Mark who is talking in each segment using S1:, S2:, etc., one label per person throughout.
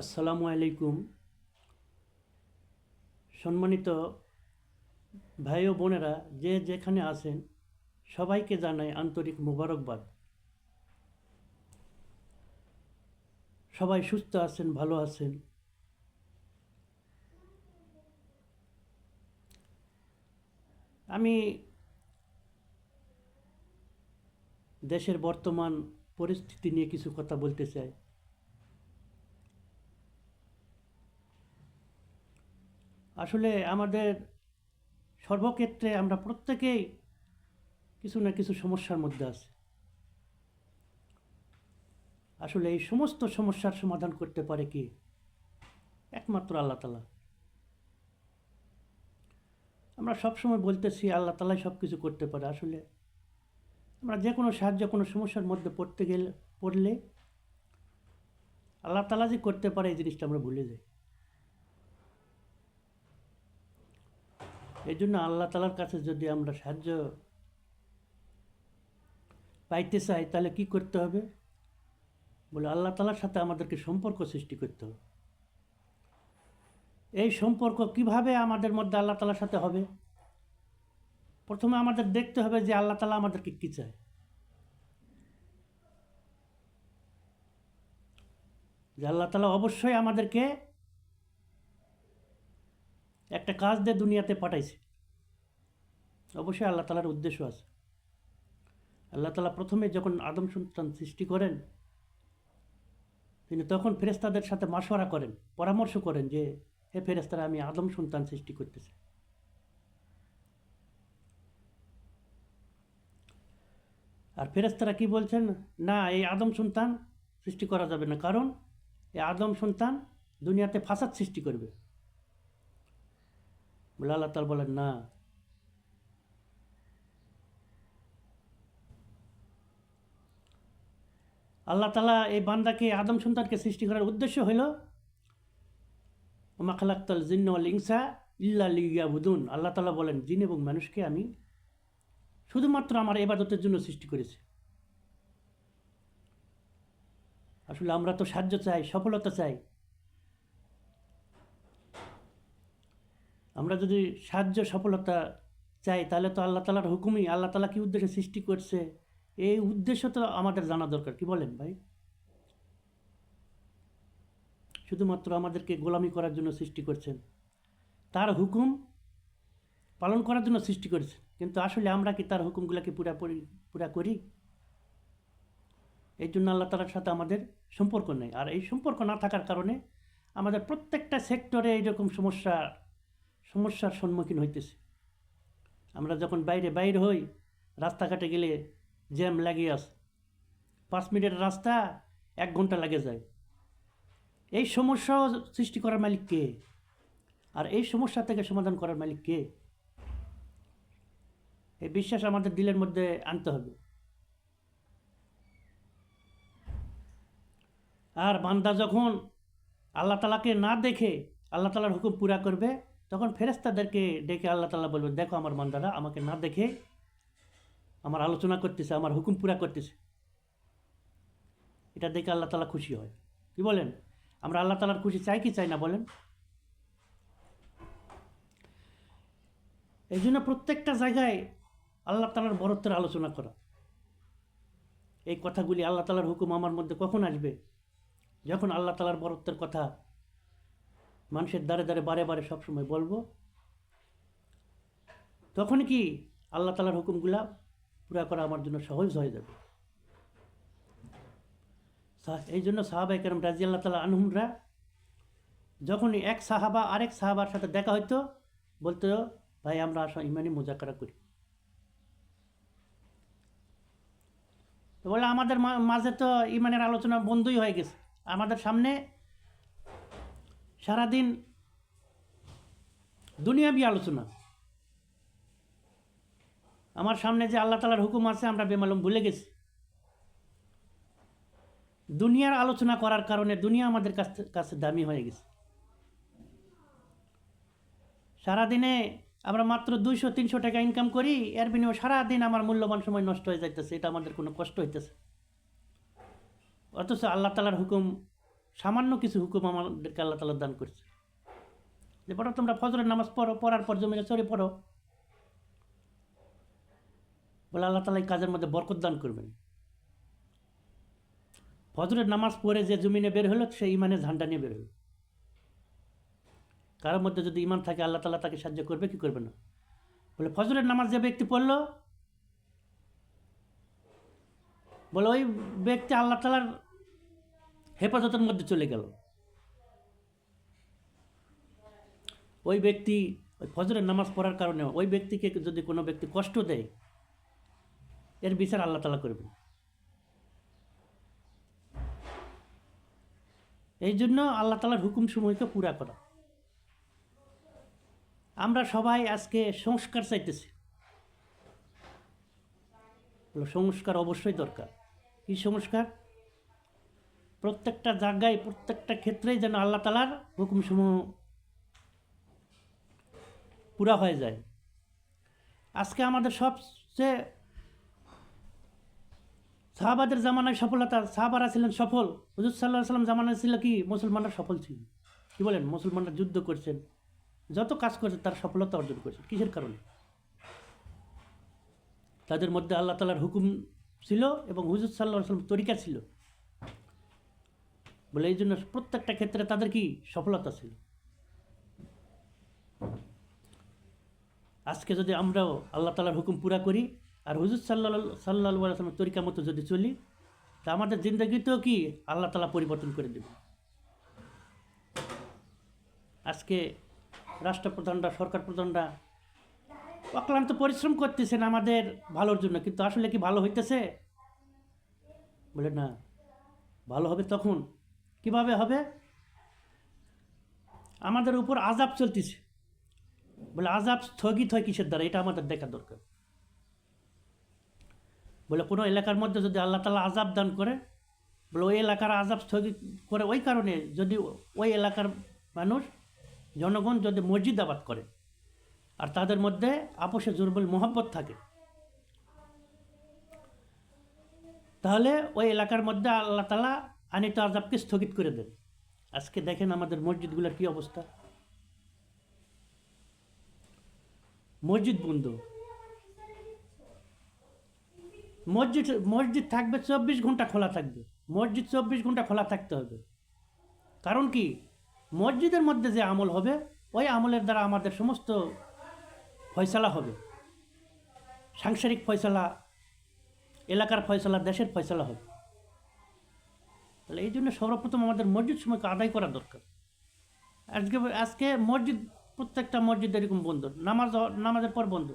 S1: আসসালামু আলাইকুম। সম্মানিত ভাই ও বোনেরা, যে যেখানে আছেন সবাইকে জানাই আন্তরিক মোবারকবাদ। সবাই সুস্থ আছেন, ভালো আছেন। আমি দেশের বর্তমান পরিস্থিতি নিয়ে কিছু কথা বলতে চাই। আসলে আমাদের সর্বক্ষেত্রে আমরা প্রত্যেকেই কিছু না কিছু সমস্যার মধ্যে আছি। আসলে এই সমস্ত সমস্যার সমাধান করতে পারে কি? একমাত্র আল্লাহ তাআলা। আমরা সবসময় বলতেছি আল্লাহ তাআলাই সব কিছু করতে পারে। আসলে আমরা যে কোনো সাহায্য কোনো সমস্যার মধ্যে পড়লে আল্লাহ তাআলা যে করতে পারে এই জিনিসটা আমরা ভুলে যাই। এই জন্য আল্লাহ তাআলার কাছে যদি আমরা সাহায্য পাইতে চাই তাহলে কি করতে হবে? বলে আল্লাহ তাআলার সাথে আমাদেরকে সম্পর্ক সৃষ্টি করতে হবে। এই সম্পর্ক কিভাবে আমাদের মধ্যে আল্লাহ তাআলার সাথে হবে? প্রথমে আমাদের দেখতে হবে যে আল্লাহ তাআলা আমাদেরকে কী চায়। যে আল্লাহ তাআলা অবশ্যই আমাদেরকে একটা কাজ দিয়ে দুনিয়াতে পাঠাইছে। অবশ্যই আল্লাহ তাআলার উদ্দেশ্য আছে। আল্লাহ তাআলা প্রথমে যখন আদম সন্তান সৃষ্টি করেন, তিনি তখন ফেরেশতাদের সাথে মাশওয়ারা করেন, পরামর্শ করেন যে হে ফেরেশতারা, আমি আদম সন্তান সৃষ্টি করতেছি। আর ফেরেশতারা কি বলছেন? না, এই আদম সন্তান সৃষ্টি করা যাবে না, কারণ এই আদম সন্তান দুনিয়াতে ফাসাদ সৃষ্টি করবে। বলে আল্লাহ তাআলা বলেন না, আল্লাহ তাআলা এই বান্দাকে আদম সন্তানকে সৃষ্টি করার উদ্দেশ্য হইল ওমা খালাকতাল জিন্না ওয়াল ইনসা ইল্লা লিয়াবুদুন। আল্লাহ তাআলা বলেন জিন এবং মানুষকে আমি শুধুমাত্র আমার ইবাদতের জন্য সৃষ্টি করেছি। আসলে আমরা তো সাহায্য চাই, সফলতা চাই। আমরা যদি সাহায্য সফলতা চাই তাহলে তো আল্লাহ তাআলার হুকুমই, আল্লাহ তাআলা কী উদ্দেশ্যে সৃষ্টি করছে এই উদ্দেশ্য তো আমাদের জানা দরকার। কি বলেন ভাই? শুধুমাত্র আমাদেরকে গোলামি করার জন্য সৃষ্টি করছেন, তার হুকুম পালন করার জন্য সৃষ্টি করেছেন, কিন্তু আসলে আমরা কি তার হুকুমগুলোকে পুরা করি? এই জন্য আল্লাহ তাআলার সাথে আমাদের সম্পর্ক নেই। আর এই সম্পর্ক না থাকার কারণে আমাদের প্রত্যেকটা সেক্টরে এইরকম সমস্যার সম্মুখীন হইতেছে। আমরা যখন বাইরে হই, রাস্তাঘাটে গেলে জ্যাম লাগিয়ে আসে, 5 মিনিটের রাস্তা 1 ঘন্টা লাগে যায়। এই সমস্যাও সৃষ্টি করার মালিক কে? আর এই সমস্যা থেকে সমাধান করার মালিক কে? এই বিশ্বাস আমাদের দিলের মধ্যে আনতে হবে। আর বান্দা যখন আল্লাহ তাআলাকে না দেখে আল্লাহ তাআলার হুকুম পুরা করবে, তখন ফেরেশতাদেরকে ডেকে আল্লাহ তাআলা বলবেন, দেখো আমার বান্দারা আমাকে না দেখে আমার আলোচনা করতেছে, আমার হুকুম পুরা করতেছে। এটা দেখে আল্লাহ তাআলা খুশি হয়। কি বলেন? আমরা আল্লাহ তাআলার খুশি চাই কি চাই না বলেন? এই জন্য প্রত্যেকটা জায়গায় আল্লাহ তাআলার বরত্বের আলোচনা করা। এই কথাগুলি, আল্লাহ তাআলার হুকুম আমার মধ্যে কখন আসবে? যখন আল্লাহ তাআলার বরত্বের কথা মানুষের দ্বারে বারে সবসময় বলবো, তখন কি আল্লাহ তাআলার হুকুমগুলা পুরা করা আমার জন্য সহজ হয়ে যাবে। এই জন্য সাহাবায়ে কেরাম রাদিয়াল্লাহু তাআলা আনহুমরা যখনই এক সাহাবা আরেক সাহাবার সাথে দেখা হইতো, বলতো ভাই আমরা আসো ইমানি মুযাকারা করি। তো বলে আমাদের মাঝে তো ইমানের আলোচনা বন্ধই হয়ে গেছে। আমাদের সামনে সারাদিন দুনিয়াবি আলোচনা। আমার সামনে যে আল্লাহ তাআলার হুকুম আছে আমরা বেমালুম ভুলে গেছি। দুনিয়ার আলোচনা করার কারণে দুনিয়া আমাদের কাছে দামি হয়ে গেছে। সারাদিনে আমরা মাত্র 200-300 টাকা ইনকাম করি, এর বিনিময়ে সারাদিন আমার মূল্যবান সময় নষ্ট হয়ে যাইতেছে। এটা আমাদের কোনো কষ্ট হইতেছে। অথচ আল্লাহ তাআলার হুকুম সামান্য কিছু হুকুম আমাদেরকে আল্লাহ তাআলা দান করছে, যে পড়ো তোমরা ফজরের নামাজ পড়ো, পড়ার পর জমিনে চড়ে পড়ো, বলে আল্লাহ তাআলা এই কাজের মধ্যে বরকত দান করবেন। ফজরের নামাজ পড়ে যে জমিনে বের হলো সে ইমানের ঝান্ডা নিয়ে বের হলো। কারোর মধ্যে যদি ইমান থাকে আল্লাহ তাআলা তাকে সাহায্য করবে কি করবে না। বলে ফজরের নামাজ যে ব্যক্তি পড়লো, বলে ওই ব্যক্তি আল্লাহ তাআলার হেফাজতের মধ্যে চলে গেল। ওই ব্যক্তি ওই ফজরের নামাজ পড়ার কারণে ওই ব্যক্তিকে যদি কোনো ব্যক্তি কষ্ট দেয়, এর বিচার আল্লাহ তাআলা করবে। এই জন্য আল্লাহ তাআলার হুকুম সমূহকে পুরা করা। আমরা সবাই আজকে সংস্কার চাইতেছি, সংস্কার অবশ্যই দরকার। কি সংস্কার? প্রত্যেকটা জায়গায় প্রত্যেকটা ক্ষেত্রেই যেন আল্লাহ তাআলার হুকুমসমূহ পুরা হয়ে যায়। আজকে আমাদের সবচেয়ে সাহাবাদের জামানায় সফলতা, সাহাবারা ছিলেন সফল। হুজুর সাল্লাল্লাহু আলাইহি ওয়াসাল্লাম জামানায় ছিল কি মুসলমানরা সফল ছিল। কি বলেন? মুসলমানরা যুদ্ধ করছেন, যত কাজ করছে তার সফলতা অর্জন করছে। কিসের কারণে? তাদের মধ্যে আল্লাহ তাআলার হুকুম ছিল এবং হুজুর সাল্লাল্লাহু আলাইহি ওয়াসাল্লাম তরিকা ছিল বলে এই জন্য প্রত্যেকটা ক্ষেত্রে তাদের কি সফলতা ছিল। আজকে যদি আমরাও আল্লাহ তাআলার হুকুম পুরা করি আর হুজুর সাল্লাল্লাহু আলাইহি ওয়াসাল্লামের তরিকা মতো যদি চলি, তা আমাদের জিন্দগিতেও কি আল্লাহ তাআলা পরিবর্তন করে দেবে। আজকে রাষ্ট্রপ্রধানরা, সরকার প্রধানরা অক্লান্ত পরিশ্রম করতেছেন আমাদের ভালোর জন্য, কিন্তু আসলে কি ভালো হইতেছে? বলে না। ভালো হবে তখন কিভাবে হবে? আমাদের উপর আযাব চলতেছে, বলে আযাব স্থগিত হয় কিসের দ্বারা, এটা আমাদের দেখা দরকার। বলে কোনো এলাকার মধ্যে যদি আল্লাহ তাআলা আযাব দান করে, বলে ওই এলাকার আযাব স্থগিত করে ওই কারণে যদি ওই এলাকার মানুষ, জনগণ যদি মসজিদ আবাদ করে আর তাদের মধ্যে আপোষে জুরবুল মোহাব্বত থাকে, তাহলে ওই এলাকার মধ্যে আল্লাহ তাআলা আনিত আযাবকে স্থগিত করে দেন। আজকে দেখেন আমাদের মসজিদগুলোর কি অবস্থা। মসজিদ বন্ধ। মসজিদ থাকবে 24 ঘন্টা খোলা থাকবে। মসজিদ 24 ঘন্টা খোলা থাকতে হবে। কারণ কি? মসজিদের মধ্যে যে আমল হবে ওই আমলের দ্বারা আমাদের সমস্ত ফয়সালা হবে। সাংসারিক ফয়সালা, এলাকার ফয়সালা, দেশের ফয়সালা হবে। তাহলে এই জন্য সর্বপ্রথম আমাদের মসজিদ সময়কে আদায় করা দরকার। আজকে মসজিদ, প্রত্যেকটা মসজিদ এরকম বন্ধ, নামাজের পর বন্ধ।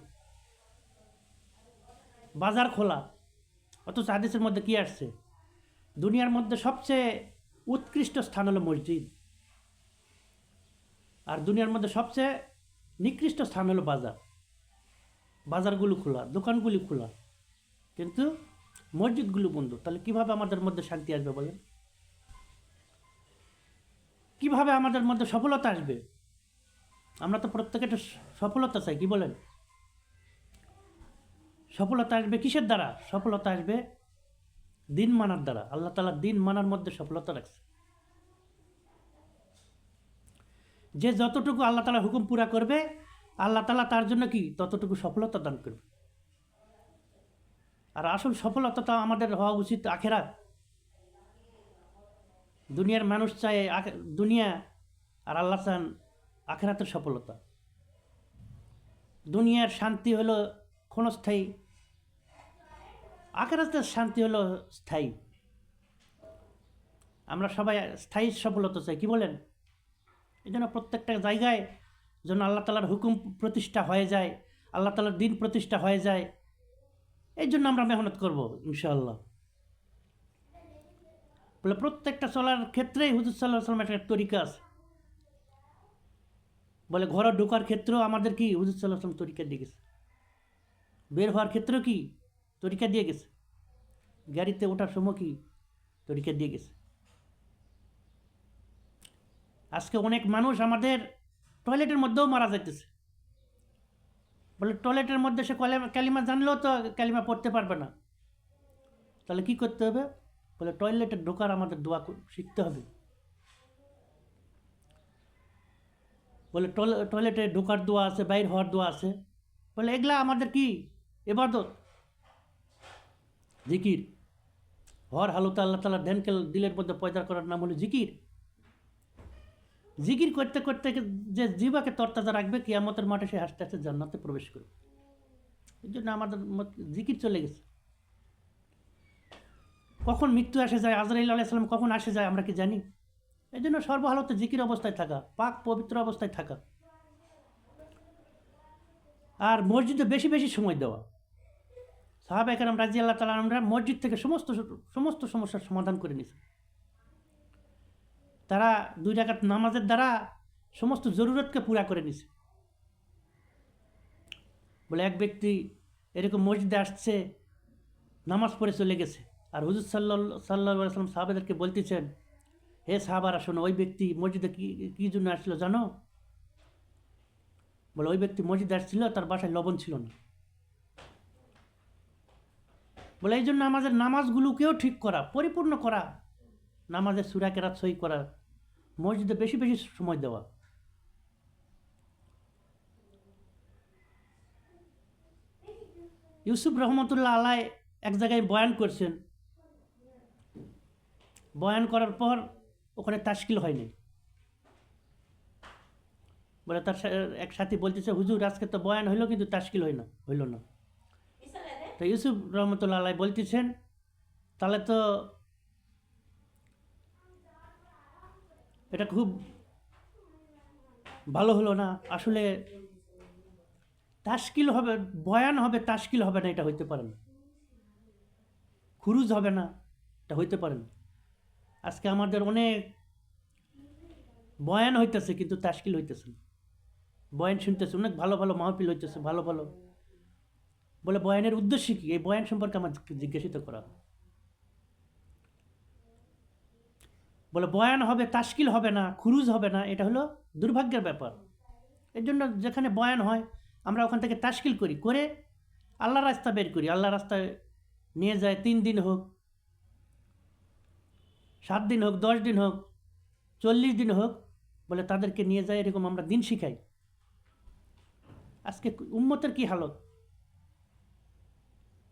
S1: বাজার খোলা, অথচ হাদিসের মধ্যে কি আসছে? দুনিয়ার মধ্যে সবচেয়ে উৎকৃষ্ট স্থান হলো মসজিদ, আর দুনিয়ার মধ্যে সবচেয়ে নিকৃষ্ট স্থান হলো বাজার। বাজারগুলো খোলা, দোকানগুলি খোলা, কিন্তু মসজিদগুলো বন্ধ। তাহলে কিভাবে আমাদের মধ্যে শান্তি আসবে বলেন? কিভাবে আমাদের মধ্যে সফলতা আসবে? আমরা তো প্রত্যেকে সফলতা চাই, কি বলেন? সফলতা আসবে কিসের দ্বারা? সফলতা আসবে দিন মানার দ্বারা। আল্লাহ তাআলা দিন মানার মধ্যে সফলতা রাখছে। যে যতটুকু আল্লাহ তাআলা হুকুম পুরা করবে, আল্লাহ তাআলা তার জন্য কি ততটুকু সফলতা দান করবে। আর আসল সফলতা তো আমাদের হওয়া উচিত আখিরাত। দুনিয়ার মানুষ চায় দুনিয়া, আর আল্লাহ চান আখিরাতের সফলতা। দুনিয়ার শান্তি হলো ক্ষণস্থায়ী, আখিরাতের শান্তি হলো স্থায়ী। আমরা সবাই স্থায়ী সফলতা চাই, কি বলেন? এই জন্য প্রত্যেকটা জায়গায় যেন আল্লাহ তাআলার হুকুম প্রতিষ্ঠা হয়ে যায়, আল্লাহ তাআলার দিন প্রতিষ্ঠা হয়ে যায়, এই জন্য আমরা মেহনত করব ইনশাআল্লাহ। বলে প্রত্যেকটা চলার ক্ষেত্রেই হুজুর সাল্লাল্লাহু আলাইহি ওয়াসাল্লামের একটা তরিকা আছে। বলে ঘরে ঢোকার ক্ষেত্রেও আমাদের কি হুজুর সাল্লাল্লাহু আলাইহি ওয়াসাল্লাম তরিকা দিয়ে গেছে, বের হওয়ার ক্ষেত্রেও কি তরিকা দিয়ে গেছে, গাড়িতে ওঠার সময় কি তরিকা দিয়ে গেছে। আজকে অনেক মানুষ আমাদের টয়লেটের মধ্যেও মারা যাইতেছে। বলে টয়লেটের মধ্যে সে কালিমা জানলেও তো কালিমা পড়তে পারবে না। তাহলে কি করতে হবে? বলে টয়লেটে ঢোকার আমাদের দোয়া শিখতে হবে। বলে টয়লেটে ঢোকার দোয়া আছে, বাইর হওয়ার দোয়া আছে। বলে এগুলা আমাদের কি ইবাদত, জিকির। হর হালতে আল্লাহ তাআলা ধ্যানকে দিলের মধ্যে পয়দা করার নাম হলো জিকির। জিকির করতে করতে যে জিবাকে তরতাজা রাখবে, কিয়ামতের মাঠে সে আস্তে আস্তে জান্নাতে প্রবেশ করবে। এই জন্য আমাদের জিকির চলে গেছে। কখন মৃত্যু আসে যায়, আজরাইল আলাইহিস সালাম কখন আসে যায় আমরা কি জানি? এই জন্য সর্বহালতে জিকির অবস্থায় থাকা, পাক পবিত্র অবস্থায় থাকা, আর মসজিদে বেশি বেশি সময় দেওয়া। সাহাবায়ে কেরাম রাদিয়াল্লাহু তাআলা আনহুরা মসজিদ থেকে সমস্ত সমস্যার সমাধান করে নিয়েছে। তারা 2 রাকাত নামাজের দ্বারা সমস্ত জরুরতকে পুরা করে নিছে। বলে এক ব্যক্তি এরকম মসজিদে আসছে, নামাজ পড়ে চলে গেছে, আর হুজুর সাল্লাল্লাহু আলাইহি ওয়াসাল্লাম সাহাবাদেরকে বলতেছেন, হে সাহাবারা শোনো, ওই ব্যক্তি মসজিদে কী জন্য আসছিল জানো? বলে ওই ব্যক্তি মসজিদে আসছিল, তার বাসায় লবণ ছিল না। বলে এই জন্য আমাদের নামাজগুলোকেও ঠিক করা, পরিপূর্ণ করা, নামাজের সূরা কেরাত সহি করা, মসজিদে বেশি বেশি সময় দেওয়া। ইউসুফ রহমতুল্লাহ আলাই এক জায়গায় বয়ান করছেন, বয়ান করার পর ওখানে তাশকিল হয়নি। বলে তার এক সাথী বলতেছে, হুজুর আজকে তো বয়ান হইলো কিন্তু তাশকিল হইল না। তো ইউসুফ রহমতুল্লাহ আলাই বলতেছেন, তাহলে তো এটা খুব ভালো হলো না। আসলে তাশকিল হবে, বয়ান হবে, তাশকিল হবে না, এটা হইতে পারে না। খুরুজ হবে না, এটা হইতে পারে না। আজকে আমাদের অনেক বয়ান হইতেছে কিন্তু তাশকিল হইতেছে না। বয়ান শুনতেছে, অনেক ভালো ভালো মাহফিল হইতেছে, ভালো ভালো। বলে বয়ানের উদ্দেশ্য কি? এই বয়ান সম্পর্কে আমার জিজ্ঞাসিত করা। বলে বয়ান হবে, তাশকিল হবে না, খুরুজ হবে না, এটা হলো দুর্ভাগ্যের ব্যাপার। এর জন্য যেখানে বয়ান হয় আমরা ওখান থেকে তাশকিল করি, করে আল্লাহর রাস্তা বের করি। আল্লাহর রাস্তায় নিয়ে যায়, 3 দিন হোক, 7 দিন হোক, 10 দিন হোক, 40 দিন হোক, বলে তাদেরকে নিয়ে যায়, এরকম আমরা দিন শিখাই। আজকে উম্মতের কি হালত?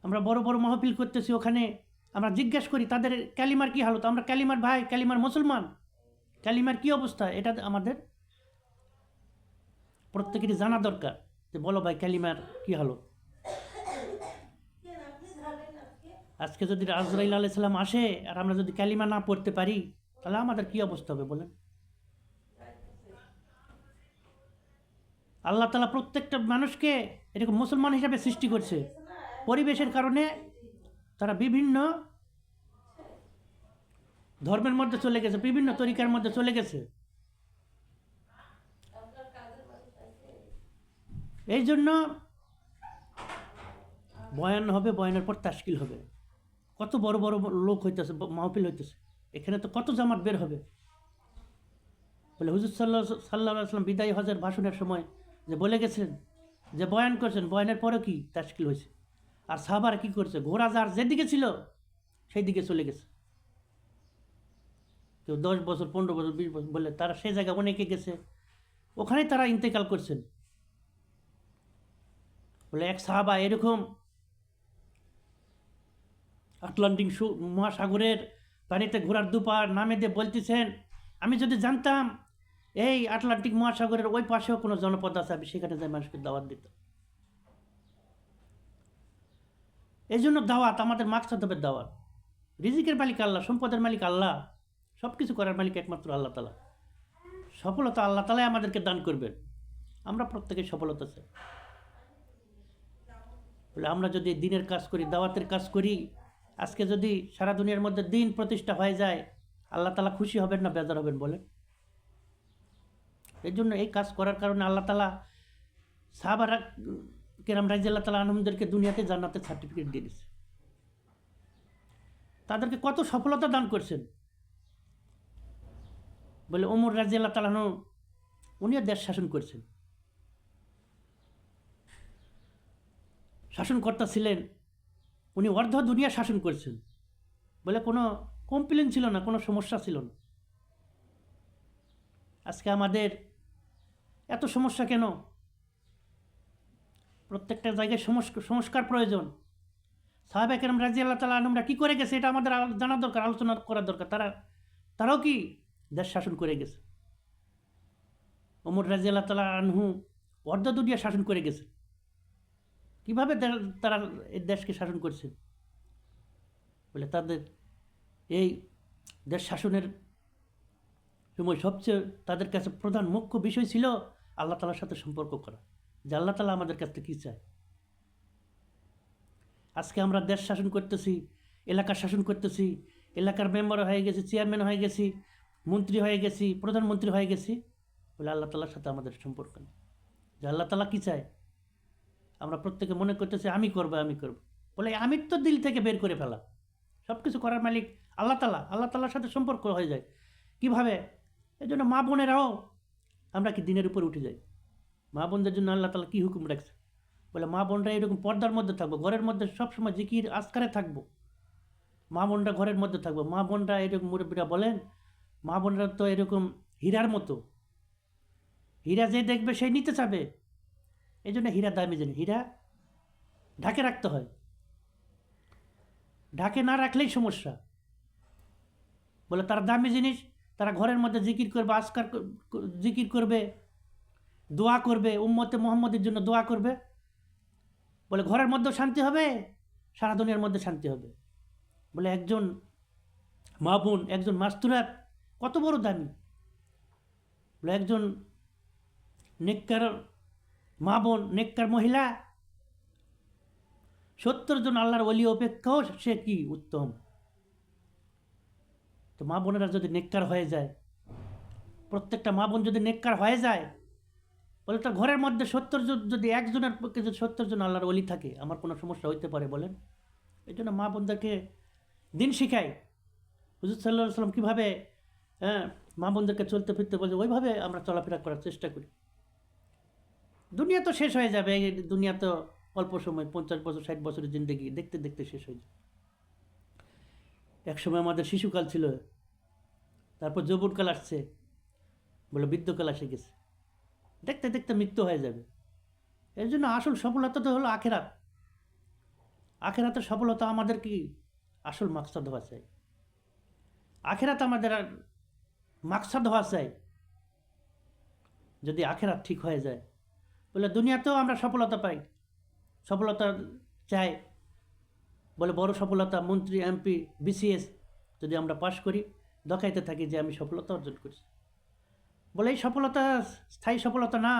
S1: আমরা বড় বড় মাহফিল করতেছি, ওখানে আমরা জিজ্ঞাসা করি তাদের কালিমার কি হালত। আমরা কালিমার ভাই, কালিমার মুসলমান, কালিমার কি অবস্থা, এটা আমাদের প্রত্যেকেরই জানা দরকার। যে বলো ভাই কালিমার কি হালত। আজকে যদি আজরাইল আলাইহিস সালাম আসে আর আমরা যদি কালিমা না পড়তে পারি, তাহলে আমাদের কি অবস্থা হবে বলেন? আল্লাহ তাআলা প্রত্যেকটা মানুষকে এরকম মুসলমান হিসাবে সৃষ্টি করছে। পরিবেশের কারণে তারা বিভিন্ন ধর্মের মধ্যে চলে গেছে, বিভিন্ন তরিকার মধ্যে চলে গেছে। এই জন্য বয়ান হবে, বয়ানের পর তাশকিল হবে। কত বড় বড় লোক হইতেছে, মাহফিল হইতেছে, এখানে তো কত জামাত বের হবে। বলে হুজুর সাল্লাল্লাহু আলাইহি ওয়াসাল্লাম বিদায়ী হজের ভাষণের সময় যে বলে গেছেন, যে বয়ান করছেন, বয়ানের পরে কি তাশকিল হয়েছে। আর সাহাবারা কি করছে? ঘোড়া যার যেদিকে ছিল সেই দিকে চলে গেছে। কেউ 10 বছর, 15 বছর, 20 বছর, বলে তারা সে জায়গায় অনেকে গেছে, ওখানেই তারা ইন্তেকাল করছেন। বলে এক সাহাবা এরকম আটলান্টিক মহাসাগরের পানিতে ঘোড়ার দুপার নামে দিয়ে বলতেছেন, আমি যদি জানতাম এই আটলান্টিক মহাসাগরের ওই পাশেও কোনো জনপদ আছে, আমি সেখানে যাই মানুষকে দাওয়াত দিতাম। এই জন্য দাওয়াত আমাদের মাকসাদ হবে দাওয়াত। রিজিকের মালিক আল্লাহ, সম্পদের মালিক আল্লাহ, সব কিছু করার মালিক একমাত্র আল্লাহ তাআলা। সফলতা আল্লাহ তাআলাই আমাদেরকে দান করবেন। আমরা প্রত্যেকে সফলতা চাই। বলে আমরা যদি দিনের কাজ করি, দাওয়াতের কাজ করি, আজকে যদি সারা দুনিয়ার মধ্যে দিন প্রতিষ্ঠা হয়ে যায়, আল্লাহ তাআলা খুশি হবেন না বেজার হবেন বলেন? এই জন্য এই কাজ করার কারণে আল্লাহ তাআলা সাহাবারা কেরাম রাদিয়াল্লাহু তাআলা আনহুমদেরকে দুনিয়াতে জান্নাতের সার্টিফিকেট দিয়ে দিয়েছে। তাদেরকে কত সফলতা দান করছেন। বলে ওমর রাদিয়াল্লাহু তাআলা আনহু, উনিও দেশ শাসন করছেন, শাসনকর্তা ছিলেন, উনি অর্ধ দুনিয়া শাসন করছেন। বলে কোনো কমপ্লেন ছিল না, কোনো সমস্যা ছিল না। আজকে আমাদের এত সমস্যা কেন? প্রত্যেকটা জায়গায় সংস্কার প্রয়োজন। সাহাবা কেরাম রাদিয়াল্লাহু তাআলা আনহুরা কী করে গেছে এটা আমাদের জানা দরকার, আলোচনা করা দরকার। তারাও কি দেশ শাসন করে গেছে। ওমর রাদিয়াল্লাহু তাআলা আনহু অর্ধ দুনিয়া শাসন করে গেছে। কীভাবে তারা এই দেশকে শাসন করছে? বলে তাদের এই দেশ শাসনের সময় সবচেয়ে তাদের কাছে প্রধান মুখ্য বিষয় ছিল আল্লাহ তাআলার সাথে সম্পর্ক করা, যে আল্লাহ তাআলা আমাদের কাছ থেকে কী চায়। আজকে আমরা দেশ শাসন করতেছি, এলাকা শাসন করতেছি, এলাকার মেম্বার হয়ে গেছি, চেয়ারম্যান হয়ে গেছি, মন্ত্রী হয়ে গেছি, প্রধানমন্ত্রী হয়ে গেছি, বলে আল্লাহ তাআলার সাথে আমাদের সম্পর্ক নেই। যে আল্লাহ তাআলা কী চায় আমরা প্রত্যেকে মনে করতেছি আমি করব। বলে আমি তো দিল থেকে বের করে ফেলা। সব কিছু করার মালিক আল্লাহ তাআলা। আল্লাহ তাআলার সাথে সম্পর্ক হয়ে যায় কীভাবে? এই জন্য মা বোনেরাও আমরা কি দিনের উপর উঠে যাই। মা বোনদের জন্য আল্লাহ তাআলা কী হুকুম রাখছে? বলে মা বোনরা এরকম পর্দার মধ্যে থাকবো, ঘরের মধ্যে সবসময় জিকির আজকারে থাকবো। মা বোনরা ঘরের মধ্যে থাকবো। মা বোনরা এরকম মুরব্বীরা বলেন, মা বোনরা তো এরকম হীরার মতো, হীরা যে দেখবে সেই নিতে চাবে। এই জন্য হীরা দামি জিনিস, হীরা ঢাকে রাখতে হয়। ঢাকে না রাখলেই সমস্যা। বলে তারা দামি জিনিস, তারা ঘরের মধ্যে জিকির করবে, আজকার জিকির করবে, দোয়া করবে, উম্মতে মুহাম্মদের জন্য দোয়া করবে। বলে ঘরের মধ্যেও শান্তি হবে, সারা দুনিয়ার মধ্যে শান্তি হবে। বলে একজন মা বোন, একজন মাস্তুরাত কত বড় দামি। বলে একজন নেককার মা বোন, নেককার মহিলা 70 জন আল্লাহর ওলি অপেক্ষাও সে কি উত্তম। তো মা বোনেরা যদি নেককার হয়ে যায়, প্রত্যেকটা মা বোন যদি নেককার হয়ে যায়, বলে তার ঘরের মধ্যে 70 জন, যদি একজনের পক্ষে যদি 70 জন আল্লাহর ওলি থাকে, আমার কোনো সমস্যা হইতে পারে বলেন? এই জন্য মা বোনদেরকে দিন শিখাই। হুজুর সাল্লাল্লাহু আলাইহি ওয়াসাল্লাম কীভাবে মা বোনদেরকে চলতে ফিরতে বলছে, ওইভাবে আমরা চলাফেরা করার চেষ্টা করি। দুনিয়া তো শেষ হয়ে যাবে, এই দুনিয়া তো অল্প সময়, 50 বছর 60 বছরের জিন্দেগি দেখতে দেখতে শেষ হয়ে যাবে। একসময় আমাদের শিশুকাল ছিল, তারপর যৌবনকাল আসছে, বলে বৃদ্ধকাল এসে গেছে। দেখতে দেখতে মৃত্যু হয়ে যাবে। এর জন্য আসল সফলতা তো হলো আখেরাত। আখেরাতের সফলতা আমাদের কি আসল মাকসাদ হওয়া চাই। আখেরাত আমাদের মাকসাদ হওয়া চাই। যদি আখেরাত ঠিক হয়ে যায়, বলে দুনিয়াতেও আমরা সফলতা পাই, সফলতা চাই। বলে বড় সফলতা, মন্ত্রী, এমপি, বিসিএস যদি আমরা পাশ করি, দেখাইতে থাকি যে আমি সফলতা অর্জন করছি। বলে এই সফলতা স্থায়ী সফলতা না,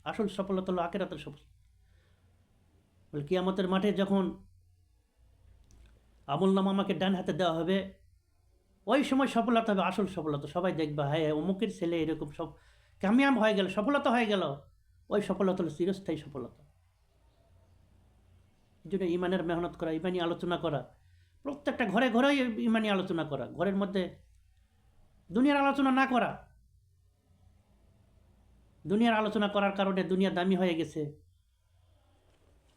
S1: আসল সফলতা হলো আখেরাতের সফলতা। বলে কিয়ামতের মাঠে যখন আমলনামা আমাকে ডান হাতে দেওয়া হবে, ওই সময় সফলতা হবে আসল সফলতা। সবাই দেখবে, হ্যাঁ অমুকের ছেলে এরকম সব কামিয়াব হয়ে গেল, সফলতা হয়ে গেল। ওই সফলতা হলো চিরস্থায়ী সফলতা। এই জন্য ইমানের মেহনত করা, ইমানি আলোচনা করা, প্রত্যেকটা ঘরে ঘরেই ইমানি আলোচনা করা, ঘরের মধ্যে দুনিয়ার আলোচনা না করা। দুনিয়ার আলোচনা করার কারণে দুনিয়া দামি হয়ে গেছে।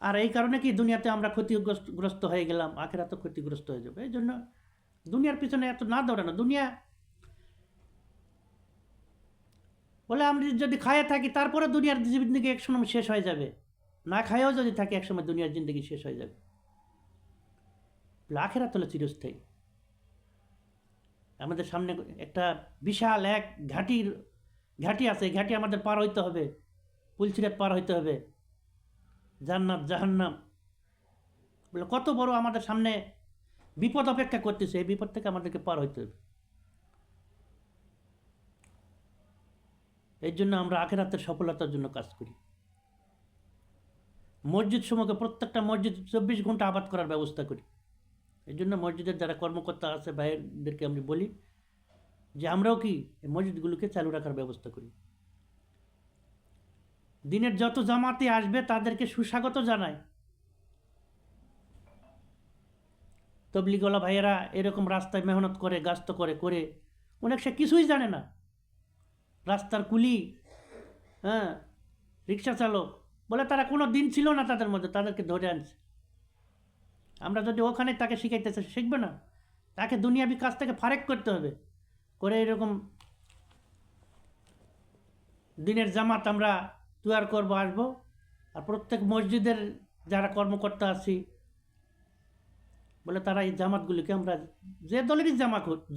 S1: আর এই কারণে কি দুনিয়াতে আমরা ক্ষতিগ্রস্ত হয়ে গেলাম, আখেরাতে ক্ষতিগ্রস্ত হয়ে যাবে। এই জন্য দুনিয়ার পিছনে এত না দৌড়ানো। দুনিয়া বলে আমরা যদি খায়ে থাকি, তারপরে দুনিয়ার জিন্দেগি একসময় শেষ হয়ে যাবে। না খায়েও যদি থাকি, একসময় দুনিয়ার জিন্দেগি শেষ হয়ে যাবে। আখেরাত হলো চিরস্থায়ী। আমাদের সামনে একটা বিশাল এক ঘাটি আছে, এই ঘাটি আমাদের পার হইতে হবে, পুলসিরাত পার হইতে হবে, জান্নাত জাহান্নাম। বলে কত বড় আমাদের সামনে বিপদ অপেক্ষা করতেছে, এই বিপদ থেকে আমাদেরকে পার হইতে হবে। এই জন্য আমরা আখেরাতের সফলতার জন্য কাজ করি। মসজিদ সমূহকে, প্রত্যেকটা মসজিদ 24 ঘন্টা আবাদ করার ব্যবস্থা করি। এই জন্য মসজিদের যারা কর্মকর্তা আছে ভাইদেরকে আমি বলি যে আমরাও কি এই মসজিদগুলোকে চালু রাখার ব্যবস্থা করি। দিনের যত জামাতে আসবে তাদেরকে সুস্বাগত জানায়। তবলিগওয়ালা ভাইয়েরা এরকম রাস্তায় মেহনত করে, গাস্ত করে অনেক সে কিছুই জানে না। রাস্তার কুলি, রিক্সা চালক, বলে তারা কোনো দিন ছিল না তাদের মধ্যে, তাদেরকে ধরে আনছে। আমরা যদি ওখানে তাকে শিখাইতেছে, শিখবে না। তাকে দুনিয়াবি কাজ থেকে ফারেক করতে হবে, করে এরকম দিনের জামাত আমরা তৈরি করবো, আসবো। আর প্রত্যেক মসজিদের যারা কর্মকর্তা আছি বলে তারা এই জামাতগুলিকে আমরা যে দলেরই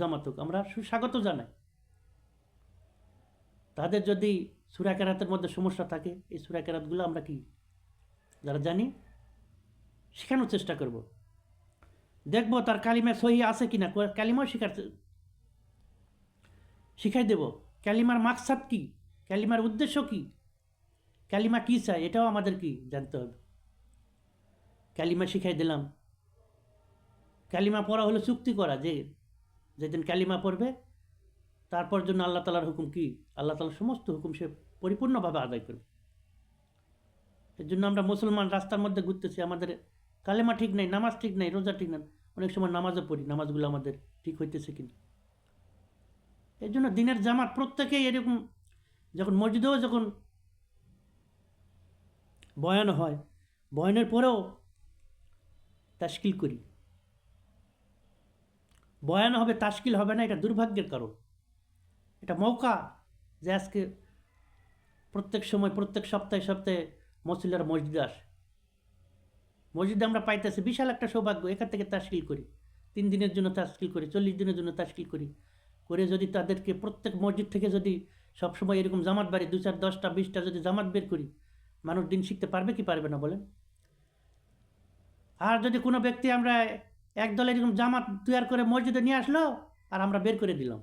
S1: জামাত হোক আমরা সুস্বাগত জানাই। তাদের যদি সূরা কেরাতের মধ্যে সমস্যা থাকে এই সূরা কেরাতগুলো আমরা কি যারা জানি শেখানোর চেষ্টা করব, দেখবো তার কালিমা সহি আছে কিনা, কালিমাও শিখাই দেব। কালিমার মাকসাদ কি, কালিমার উদ্দেশ্য কি, কালিমা কী চায় এটাও আমাদের কি জানতে হবে। কালিমা শিখাই দিলাম। কালিমা পড়া হলো চুক্তি করা, যে যেদিন কালিমা পড়বে তারপর জন্য আল্লাহ তালার হুকুম কি, আল্লাহ তালার সমস্ত হুকুম সে পরিপূর্ণভাবে আদায় করবে। এর জন্য আমরা মুসলমান রাস্তার মধ্যে ঘুরতেছি, আমাদের কালেমা ঠিক নেই, নামাজ ঠিক নেই, রোজা ঠিক নেই, অনেক সময় নামাজও পড়ি, নামাজগুলো আমাদের ঠিক হইতেছে কিনা। এই জন্য দিনের জামাত প্রত্যেকেই এরকম, যখন মসজিদেও যখন বয়ান হয়, বয়ানের পরেও তাশকিল করি। বয়ান হবে, তাশকিল হবে না, এটা দুর্ভাগ্যের কারণ। এটা মৌকা যে আজকে প্রত্যেক সময় প্রত্যেক সপ্তাহে মসজিদের মসজিদে আসে, মসজিদে আমরা পাইতেছি বিশাল একটা সৌভাগ্য। এখান থেকে তাশকিল করি, 3 দিনের জন্য তাশকিল করি, 40 দিনের জন্য তাশকিল করি, করে যদি তাদেরকে প্রত্যেক মসজিদ থেকে যদি সবসময় এরকম জামাত বাড়ি 2, 4, 10টা 20টা যদি জামাত বের করি, মানুষ দিন শিখতে পারবে কি পারবে না বলেন? আর যদি কোনো ব্যক্তি আমরা এক দলে এরকম জামাত তৈরি করে মসজিদে নিয়ে আসলো আর আমরা বের করে দিলাম,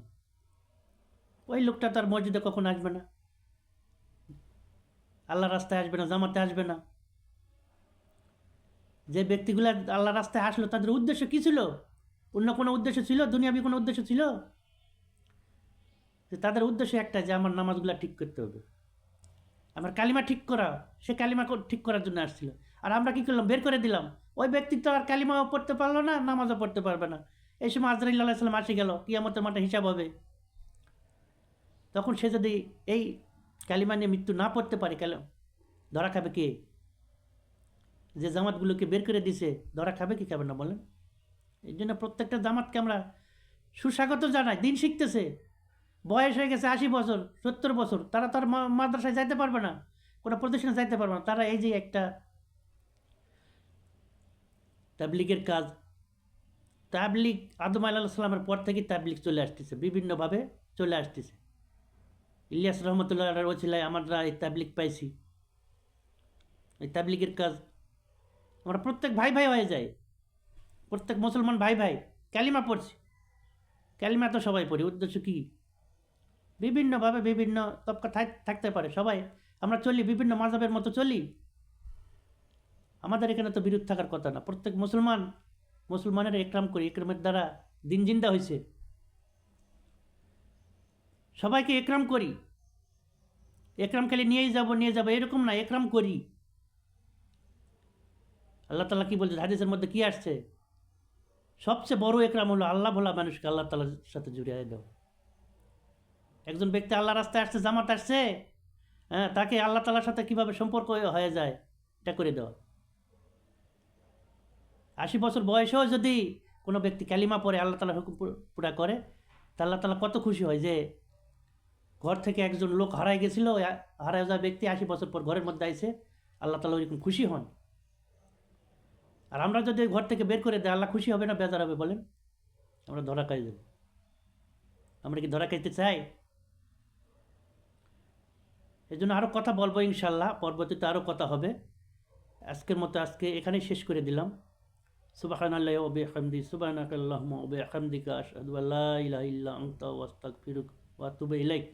S1: ওই লোকটা তার মসজিদে কখন আসবে না, আল্লাহ রাস্তায় আসবে না, জামাতে আসবে না। যে ব্যক্তিগুলো আল্লাহ রাস্তায় আসলো তাদের উদ্দেশ্য কী ছিল? অন্য কোনো উদ্দেশ্য ছিল? দুনিয়াবি কোনো উদ্দেশ্য ছিল? যে তাদের উদ্দেশ্য একটা, যে আমার নামাজগুলো ঠিক করতে হবে, আমার কালিমা ঠিক করা, সে কালিমা ঠিক করার জন্য আসছিল। আর আমরা কী করলাম? বের করে দিলাম। ওই ব্যক্তি তো আর কালিমাও পড়তে পারলো না, নামাজও পড়তে পারবে না। এই সময় আজরাইল আলাইহিস সালাম আসে গেল, কিয়ামতের মাঠে হিসাব হবে। তখন সে যদি এই কালিমা নিয়ে মৃত্যু না পড়তে পারে, ধরা খাবে কে? যে জামাতগুলোকে বের করে দিছে ধরা খাবে কি খাবে না বলেন? এই জন্য প্রত্যেকটা জামাতকে আমরা সুস্বাগত জানাই। দিন শিখতেছে, বয়স হয়ে গেছে 80 বছর 70 বছর, তারা তার মাদ্রাসায় যাইতে পারবে না, কোনো প্রতিষ্ঠানে যাইতে পারবে না। তারা এই যে একটা তাবলিগের কাজ, তাবলিগ আদম আলাইহিস সালামের পর থেকে তাবলিগ চলে আসতেছে, বিভিন্নভাবে চলে আসতেছে। ইলিয়াস রহমতুল্লাহর ওছিলায় আমরা এই তাবলিগ পাইছি। এই তাবলিগের কাজ আমরা প্রত্যেক ভাই ভাই হয়ে যায়, প্রত্যেক মুসলমান ভাই ভাই কালিমা পড়ছি। কালিমা তো সবাই পড়ি, উদ্দেশ্য কী? বিভিন্নভাবে বিভিন্ন তবকা থাকতে পারে, সবাই আমরা চলি বিভিন্ন মাযহাবের মতো চলি। আমাদের এখানে তো বিরোধ থাকার কথা না। প্রত্যেক মুসলমানের একরাম করি, একরামের দ্বারা দিন জিন্দা হয়েছে। সবাইকে একরাম করি, একরাম খালি নিয়ে যাব এরকম না, একরাম করি। আল্লাহ তাআলা কি বলছে হাদিসের মধ্যে? কি আসছে? সবচেয়ে বড় একরাম হলো আল্লাহ ভোলা মানুষকে আল্লাহ তাআলার সাথে জুড়িয়ে দাও। একজন ব্যক্তি আল্লাহ রাস্তায় আসছে, জামাত আসছে, হ্যাঁ, তাকে আল্লাহ তাআলার সাথে কীভাবে সম্পর্ক হয়ে যায় এটা করে দেওয়া। 80 বছর বয়সেও যদি কোনো ব্যক্তি কালিমা পড়ে, আল্লাহ তাআলার হুকুম পুরা করে, তা আল্লাহ তাআলা কত খুশি হয় যে ঘর থেকে একজন লোক হারাই গেছিল, হারায় যাওয়া ব্যক্তি 80 বছর পর ঘরের মধ্যে আইছে, আল্লাহ তাআলা ওইরকম খুশি হন। আর আমরা যদি ঘর থেকে বের করে দেয়, আল্লাহ খুশি হবে না বেজার হবে বলেন? আমরা ধরা খাই যাব। আমরা কি ধরা খাইতে চাই? এই জন্য আরও কথা বলবো ইনশাল্লাহ, পরবর্তীতে আরও কথা হবে। আজকের মতো আজকে এখানেই শেষ করে দিলাম। সুবহানাল্লাহি ওয়া বিহামদিহি, সুবহানাকাল্লাহুম্মা ওয়া বিহামদিকা, আশহাদু আল্লা ইলাহা ইল্লা আনতা, আস্তাগফিরুকা ওয়া আতুবু ইলাইক।